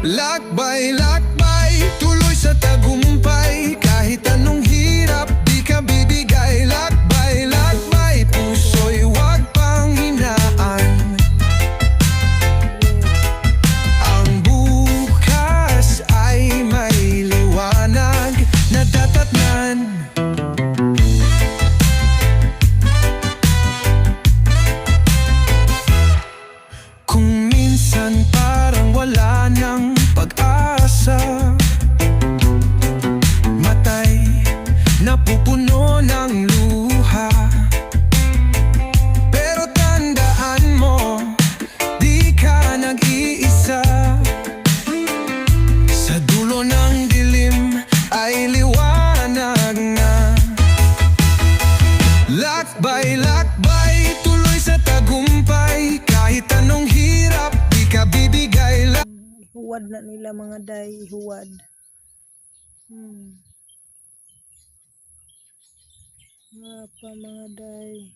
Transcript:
Lakbay, tuloy sa tagumpay. Kahit anong hirap, di ka bibigay. Lakbay, puso'y huwag pang hinaan. Ang bukas ay may liwanag na datatnan. Kung minsan parang wala nang pag-asa, matay napupuno ng luha. Pero tandaan mo, di ka nag-iisa. Sa dulo ng dilim ay liwanag na. Lakbay, tuloy sa tagumpay. Kahit anong hirap, di ka bibigay. Huwad na nila mga day, huwad. Nga pa mga day.